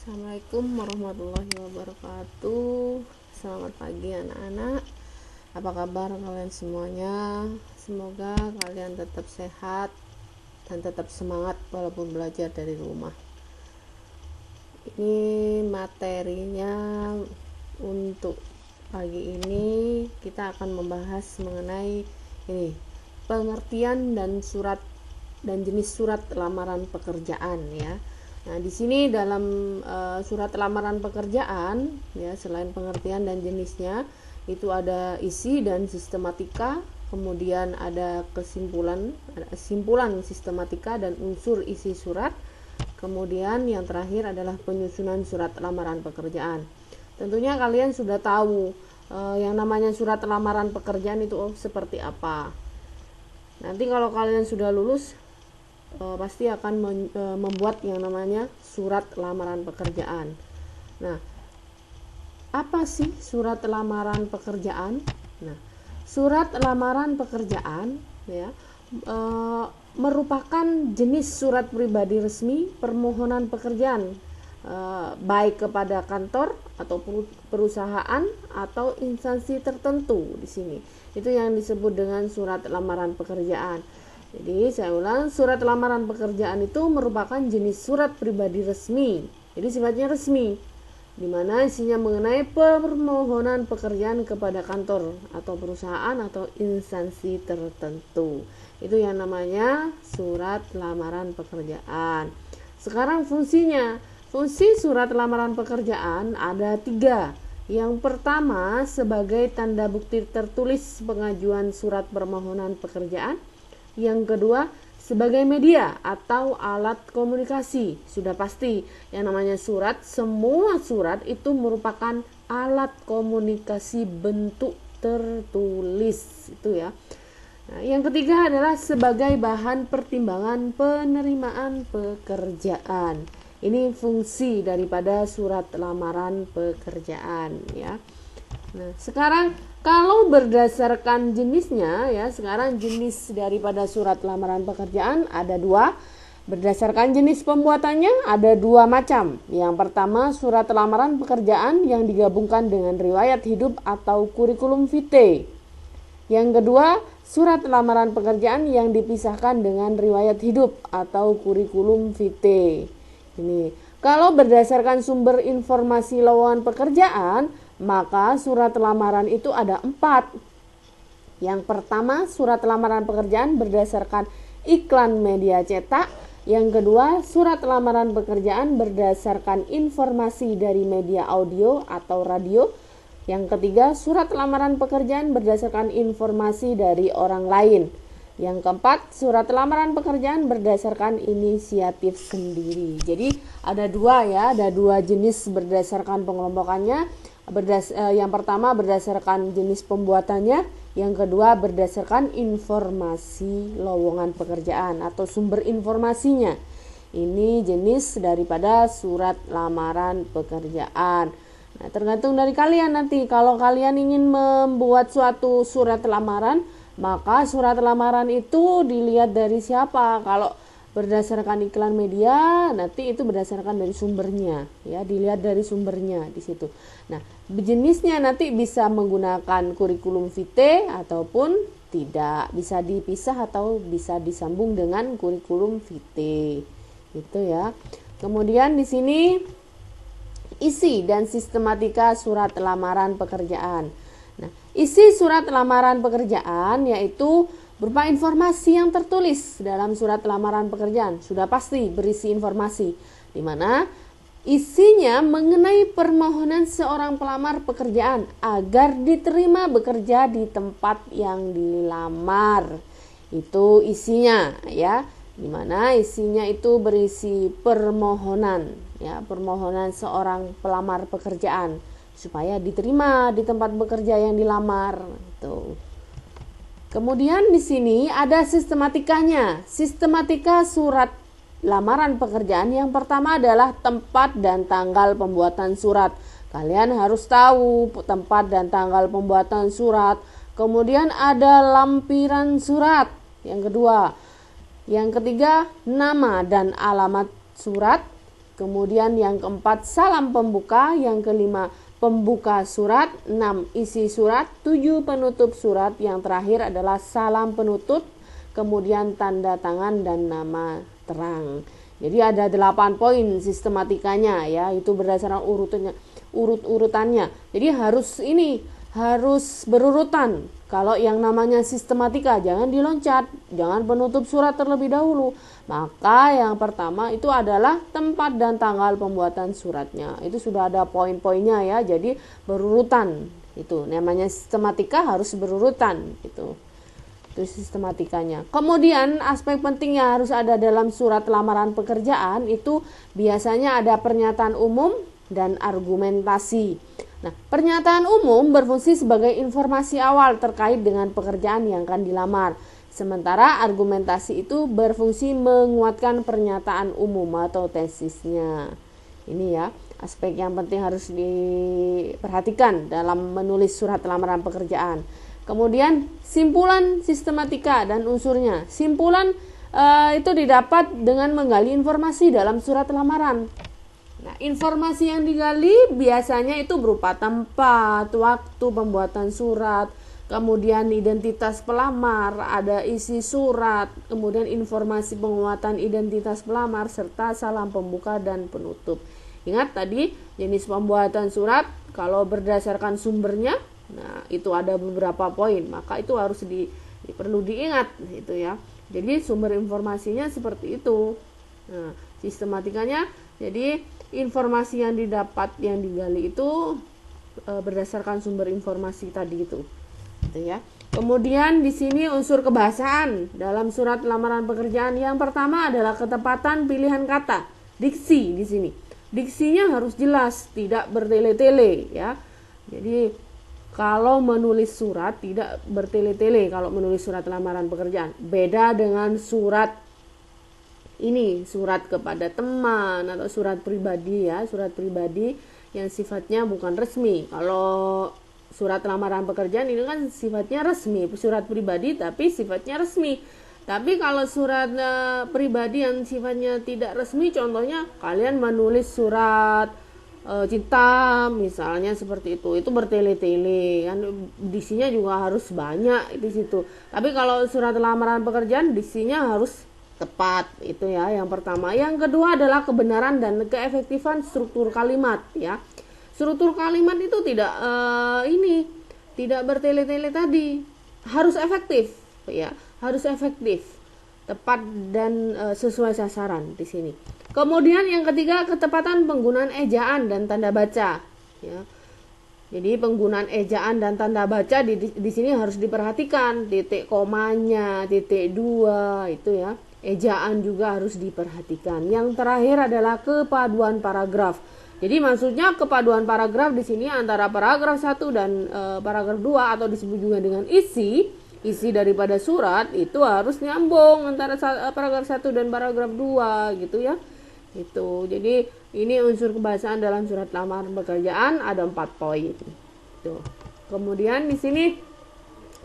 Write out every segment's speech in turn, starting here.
Assalamualaikum warahmatullahi wabarakatuh. Selamat pagi anak-anak. Apa kabar kalian semuanya? Semoga kalian tetap sehat dan tetap semangat walaupun belajar dari rumah. Ini materinya untuk pagi ini kita akan membahas mengenai pengertian dan jenis surat lamaran pekerjaan ya. Nah, di sini dalam surat lamaran pekerjaan ya, selain pengertian dan jenisnya, itu ada isi dan sistematika, kemudian ada kesimpulan sistematika dan unsur isi surat. Kemudian yang terakhir adalah penyusunan surat lamaran pekerjaan. Tentunya kalian sudah tahu yang namanya surat lamaran pekerjaan itu seperti apa. Nanti kalau kalian sudah lulus pasti akan membuat yang namanya surat lamaran pekerjaan. Nah, apa sih surat lamaran pekerjaan? Nah, surat lamaran pekerjaan ya merupakan jenis surat pribadi resmi permohonan pekerjaan baik kepada kantor atau perusahaan atau instansi tertentu. Di sini itu yang disebut dengan surat lamaran pekerjaan. Jadi saya ulang, surat lamaran pekerjaan itu merupakan jenis surat pribadi resmi. Jadi sifatnya resmi, di mana isinya mengenai permohonan pekerjaan kepada kantor atau perusahaan atau instansi tertentu. Itu yang namanya surat lamaran pekerjaan. Sekarang fungsinya, fungsi surat lamaran pekerjaan ada 3. Yang pertama sebagai tanda bukti tertulis pengajuan surat permohonan pekerjaan. Yang kedua sebagai media atau alat komunikasi. Sudah pasti yang namanya surat, semua surat itu merupakan alat komunikasi bentuk tertulis itu ya. Nah, yang ketiga adalah sebagai bahan pertimbangan penerimaan pekerjaan. Ini fungsi daripada surat lamaran pekerjaan ya. Nah, sekarang kalau berdasarkan jenisnya ya, sekarang jenis daripada surat lamaran pekerjaan ada 2. Berdasarkan jenis pembuatannya ada 2 macam. Yang pertama surat lamaran pekerjaan yang digabungkan dengan riwayat hidup atau kurikulum vitae. Yang kedua surat lamaran pekerjaan yang dipisahkan dengan riwayat hidup atau kurikulum vitae. Ini kalau berdasarkan sumber informasi lowongan pekerjaan, maka surat lamaran itu ada 4. Yang pertama surat lamaran pekerjaan berdasarkan iklan media cetak. Yang kedua surat lamaran pekerjaan berdasarkan informasi dari media audio atau radio. Yang ketiga surat lamaran pekerjaan berdasarkan informasi dari orang lain. Yang keempat surat lamaran pekerjaan berdasarkan inisiatif sendiri. Jadi ada 2 ya, ada 2 jenis berdasarkan pengelompokannya. Yang pertama berdasarkan jenis pembuatannya, yang kedua berdasarkan informasi lowongan pekerjaan atau sumber informasinya. Ini jenis daripada surat lamaran pekerjaan. Nah, tergantung dari kalian nanti. Kalau kalian ingin membuat suatu surat lamaran, maka surat lamaran itu dilihat dari siapa. Kalau berdasarkan iklan media, nanti itu berdasarkan dari sumbernya ya, dilihat dari sumbernya di situ. Nah, jenisnya nanti bisa menggunakan kurikulum vitae ataupun tidak, bisa dipisah atau bisa disambung dengan kurikulum vitae. Gitu ya. Kemudian di sini isi dan sistematika surat lamaran pekerjaan. Nah, isi surat lamaran pekerjaan yaitu berupa informasi yang tertulis dalam surat lamaran pekerjaan. Sudah pasti berisi informasi di mana isinya mengenai permohonan seorang pelamar pekerjaan agar diterima bekerja di tempat yang dilamar. Itu isinya ya. Di mana isinya itu berisi permohonan ya, permohonan seorang pelamar pekerjaan supaya diterima di tempat bekerja yang dilamar itu. Kemudian di sini ada sistematikanya. Sistematika surat lamaran pekerjaan yang pertama adalah tempat dan tanggal pembuatan surat. Kalian harus tahu tempat dan tanggal pembuatan surat. Kemudian ada lampiran surat. Yang kedua. Yang ketiga, nama dan alamat surat. Kemudian yang keempat, salam pembuka. Yang kelima, pembuka surat. 6, isi surat. 7, penutup surat. Yang terakhir adalah salam penutup, kemudian tanda tangan dan nama terang. Jadi ada 8 poin sistematikanya ya, itu berdasarkan urutannya. Jadi harus berurutan. Kalau yang namanya sistematika, jangan diloncat, jangan penutup surat terlebih dahulu. Maka yang pertama itu adalah tempat dan tanggal pembuatan suratnya. Itu sudah ada poin-poinnya ya. Jadi berurutan. Itu namanya sistematika, harus berurutan itu sistematikanya. Kemudian aspek penting yang harus ada dalam surat lamaran pekerjaan itu biasanya ada pernyataan umum dan argumentasi. Nah, pernyataan umum berfungsi sebagai informasi awal terkait dengan pekerjaan yang akan dilamar. Sementara argumentasi itu berfungsi menguatkan pernyataan umum atau tesisnya. Ini ya, aspek yang penting harus diperhatikan dalam menulis surat lamaran pekerjaan. Kemudian simpulan sistematika dan unsurnya. Simpulan itu didapat dengan menggali informasi dalam surat lamaran. Nah, informasi yang digali biasanya itu berupa tempat, waktu pembuatan surat, kemudian identitas pelamar, ada isi surat, kemudian informasi penguatan identitas pelamar, serta salam pembuka dan penutup. Ingat tadi jenis pembuatan surat, kalau berdasarkan sumbernya, nah itu ada beberapa poin, maka itu harus perlu diingat itu ya. Jadi sumber informasinya seperti itu. Nah, sistematikanya, jadi informasi yang didapat, yang digali itu berdasarkan sumber informasi tadi itu ya. Kemudian di sini unsur kebahasaan dalam surat lamaran pekerjaan. Yang pertama adalah ketepatan pilihan kata, diksi di sini. Diksinya harus jelas, tidak bertele-tele ya. Jadi kalau menulis surat tidak bertele-tele kalau menulis surat lamaran pekerjaan. Beda dengan surat kepada teman atau surat pribadi ya, surat pribadi yang sifatnya bukan resmi. Kalau surat lamaran pekerjaan ini kan sifatnya resmi, surat pribadi tapi sifatnya resmi. Tapi kalau surat pribadi yang sifatnya tidak resmi, contohnya kalian menulis surat cinta misalnya seperti itu bertele-tele kan, diksinya juga harus banyak di situ. Tapi kalau surat lamaran pekerjaan diksinya harus tepat itu ya, yang pertama. Yang kedua adalah kebenaran dan keefektifan struktur kalimat ya. Struktur kalimat itu tidak bertele-tele tadi, harus efektif ya, harus efektif, tepat dan sesuai sasaran di sini. Kemudian yang ketiga, ketepatan penggunaan ejaan dan tanda baca ya. Jadi penggunaan ejaan dan tanda baca di sini harus diperhatikan, titik komanya, titik 2 itu ya. Ejaan juga harus diperhatikan. Yang terakhir adalah kepaduan paragraf. Jadi maksudnya kepaduan paragraf di sini antara paragraf 1 dan paragraf 2 atau disebut juga dengan isi daripada surat itu harus nyambung antara paragraf 1 dan paragraf 2 gitu ya. Itu. Jadi ini unsur kebahasaan dalam surat lamaran pekerjaan ada 4 poin. Tuh. Kemudian di sini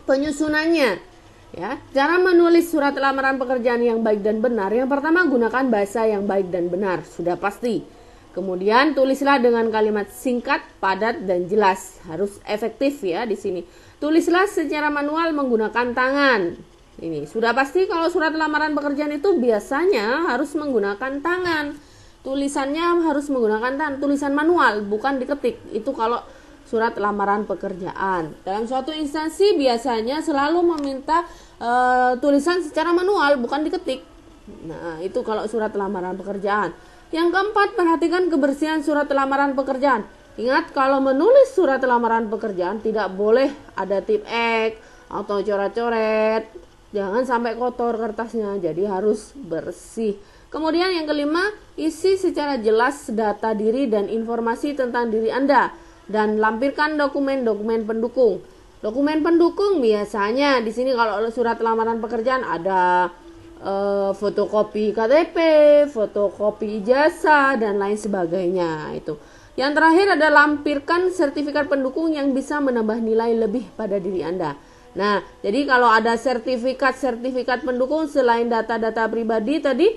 penyusunannya ya. Cara menulis surat lamaran pekerjaan yang baik dan benar. Yang pertama, gunakan bahasa yang baik dan benar, sudah pasti. Kemudian tulislah dengan kalimat singkat, padat dan jelas. Harus efektif ya di sini. Tulislah secara manual menggunakan tangan. Ini sudah pasti kalau surat lamaran pekerjaan itu biasanya harus menggunakan tangan. Tulisannya harus menggunakan tangan, tulisan manual, bukan diketik. Itu kalau surat lamaran pekerjaan. Dalam suatu instansi biasanya selalu meminta tulisan secara manual, bukan diketik. Nah, itu kalau surat lamaran pekerjaan. Yang keempat, perhatikan kebersihan surat lamaran pekerjaan. Ingat, kalau menulis surat lamaran pekerjaan tidak boleh ada tip X atau coret-coret. Jangan sampai kotor kertasnya, jadi harus bersih. Kemudian yang kelima, isi secara jelas data diri dan informasi tentang diri Anda dan lampirkan dokumen-dokumen pendukung. Dokumen pendukung biasanya di sini kalau surat lamaran pekerjaan ada fotokopi KTP, fotokopi ijazah dan lain sebagainya itu. Yang terakhir ada lampirkan sertifikat pendukung yang bisa menambah nilai lebih pada diri Anda. Nah, jadi kalau ada sertifikat pendukung selain data-data pribadi tadi,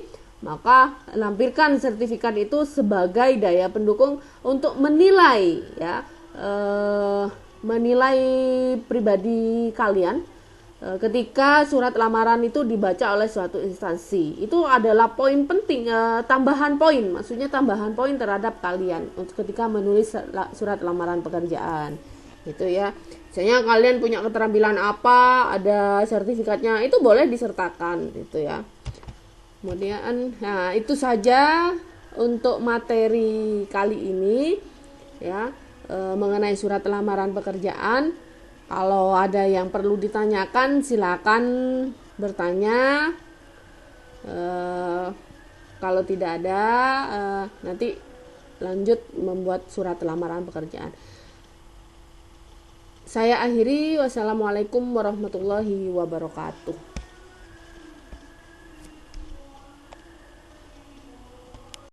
maka lampirkan sertifikat itu sebagai daya pendukung untuk menilai ya, menilai pribadi kalian ketika surat lamaran itu dibaca oleh suatu instansi. Itu adalah poin penting, tambahan poin, maksudnya tambahan poin terhadap kalian untuk ketika menulis surat lamaran pekerjaan gitu ya. Misalnya kalian punya keterampilan apa, ada sertifikatnya, itu boleh disertakan gitu ya. Kemudian, nah itu saja untuk materi kali ini ya, mengenai surat lamaran pekerjaan. Kalau ada yang perlu ditanyakan silakan bertanya. Kalau tidak ada, nanti lanjut membuat surat lamaran pekerjaan. Saya akhiri, wassalamualaikum warahmatullahi wabarakatuh.